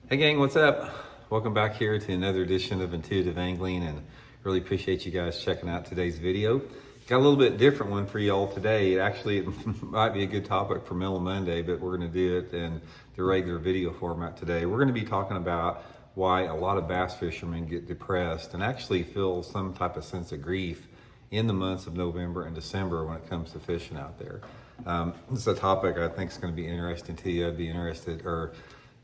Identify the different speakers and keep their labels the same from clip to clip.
Speaker 1: Hey gang, what's up? Welcome back here to another edition of Intuitive Angling, and really appreciate you guys checking out today's video. Got a little bit different one for y'all today. It might be a good topic for Mellow Monday, but we're gonna do it in the regular video format today. We're gonna be talking about why a lot of bass fishermen get depressed and actually feel some type of sense of grief in the months of November and December when it comes to fishing out there. This is a topic I think is going to be interesting to you. I'd be interested or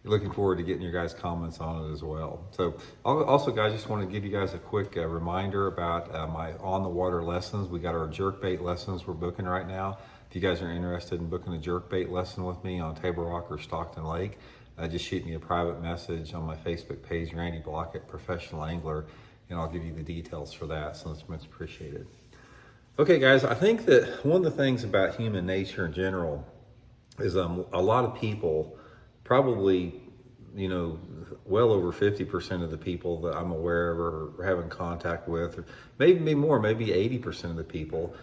Speaker 1: looking forward to getting your guys' comments on it as well. So also, guys, just want to give you guys a quick reminder about my on the water lessons. We got our jerkbait lessons we're booking right now. If you guys are interested in booking a jerkbait lesson with me on Table Rock or Stockton Lake, just shoot me a private message on my Facebook page, Randy Blockett, Professional Angler, and I'll give you the details for that. So it's much appreciated. Okay, guys, I think that one of the things about human nature in general is a lot of people, probably, well over 50% of the people that I'm aware of or having contact with, or maybe more, maybe 80% of the people,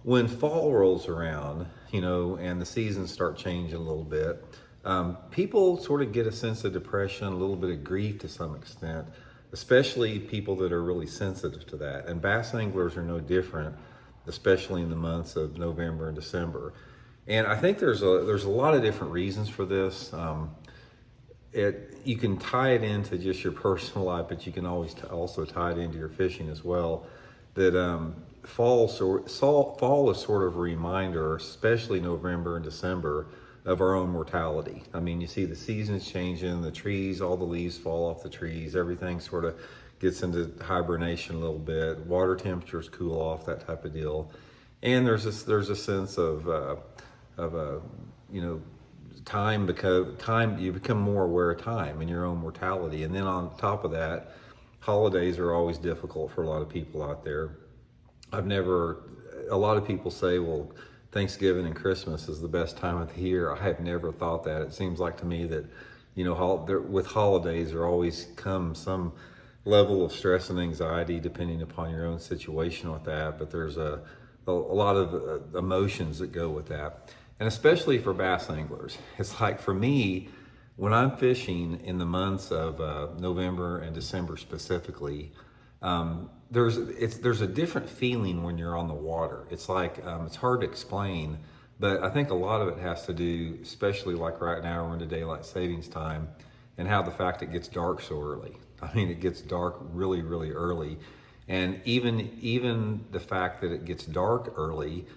Speaker 1: when fall rolls around, and the seasons start changing a little bit, people sort of get a sense of depression, a little bit of grief to some extent, especially people that are really sensitive to that. And bass anglers are no different, especially in the months of November and December. And I think there's a lot of different reasons for this. You can tie it into just your personal life, but you can always also tie it into your fishing as well. That fall is sort of a reminder, especially November and December, of our own mortality. I mean, you see the seasons changing, the trees, all the leaves fall off the trees, everything sort of gets into hibernation a little bit, water temperatures cool off, that type of deal. And there's a sense of time, because you become more aware of time and your own mortality. And then on top of that, holidays are always difficult for a lot of people out there. A lot of people say, well, Thanksgiving and Christmas is the best time of the year. I have never thought that. It seems like to me that, with holidays there always comes some level of stress and anxiety depending upon your own situation with that. But there's a lot of emotions that go with that. And especially for bass anglers, it's like for me, when I'm fishing in the months of November and December specifically, there's a different feeling when you're on the water. It's like, it's hard to explain, but I think a lot of it has to do, especially like right now we're into daylight savings time, and how the fact it gets dark so early. I mean, it gets dark really, really early. And even the fact that it gets dark early,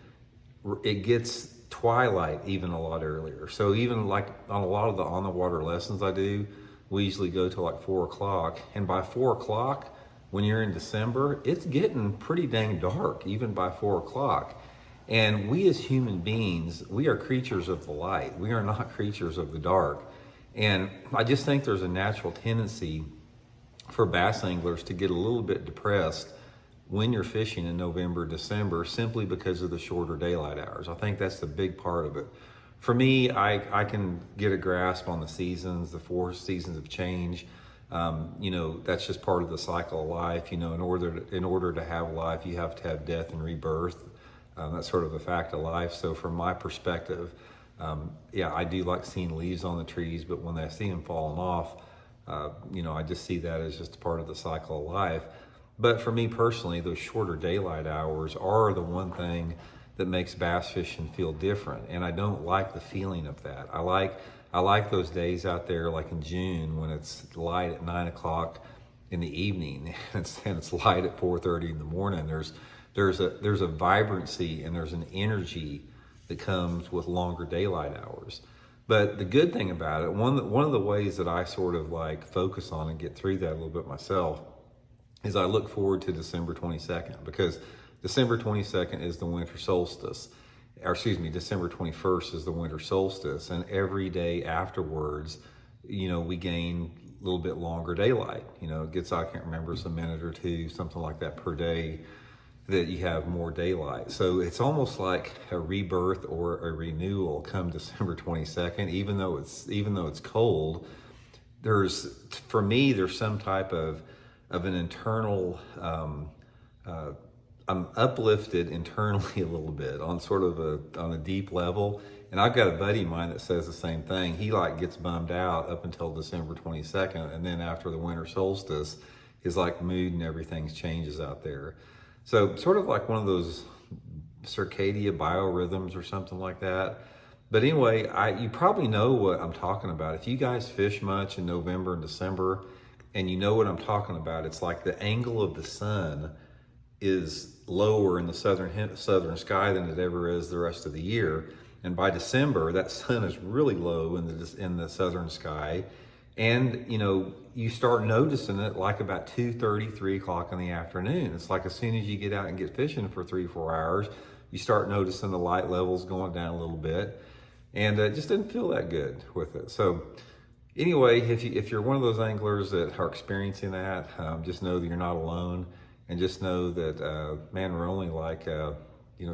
Speaker 1: it gets twilight even a lot earlier. So even like on a lot of the on the water lessons I do, we usually go to like 4 o'clock. And by 4 o'clock, when you're in December, it's getting pretty dang dark, even by 4 o'clock. And we as human beings, we are creatures of the light. We are not creatures of the dark. And I just think there's a natural tendency for bass anglers to get a little bit depressed when you're fishing in November, December, simply because of the shorter daylight hours. I think that's the big part of it. For me, I can get a grasp on the seasons, the 4 seasons of change. That's just part of the cycle of life. In order to have life, you have to have death and rebirth. That's sort of a fact of life. So from my perspective, I do like seeing leaves on the trees, but when I see them falling off, I just see that as just a part of the cycle of life. But for me personally, those shorter daylight hours are the one thing that makes bass fishing feel different. And I don't like the feeling of that. I like those days out there, like in June, when it's light at 9 o'clock in the evening and it's light at 4:30 in the morning. There's a vibrancy and there's an energy that comes with longer daylight hours. But the good thing about it, one of the ways that I sort of like focus on and get through that a little bit myself, is I look forward to December 22nd, because December 22nd is the winter solstice, December 21st is the winter solstice. And every day afterwards, we gain a little bit longer daylight. It gets, I can't remember, it's a minute or two, something like that per day, that you have more daylight. So it's almost like a rebirth or a renewal come December 22nd, even though it's cold. For me, there's some type of an internal I'm uplifted internally a little bit on sort of on a deep level. And I've got a buddy of mine that says the same thing. He like gets bummed out up until December 22nd, and then after the winter solstice, his like mood and everything changes out there. So sort of like one of those circadian biorhythms or something like that. But anyway, you probably know what I'm talking about. If you guys fish much in November and December, and you know what I'm talking about, it's like the angle of the sun is lower in the southern sky than it ever is the rest of the year. And by December, that sun is really low in the southern sky, and you start noticing it like about 2:30, 3 o'clock in the afternoon. It's like as soon as you get out and get fishing for 3-4 hours, you start noticing the light levels going down a little bit, and it just didn't feel that good with it. So anyway, if you're one of those anglers that are experiencing that, just know that you're not alone, and just know that man, we're only like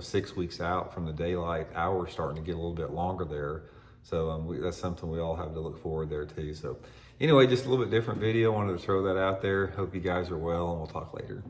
Speaker 1: 6 weeks out from the daylight hours starting to get a little bit longer there. So that's something we all have to look forward there too. So anyway, just a little bit different video. Wanted to throw that out there. Hope you guys are well, and we'll talk later.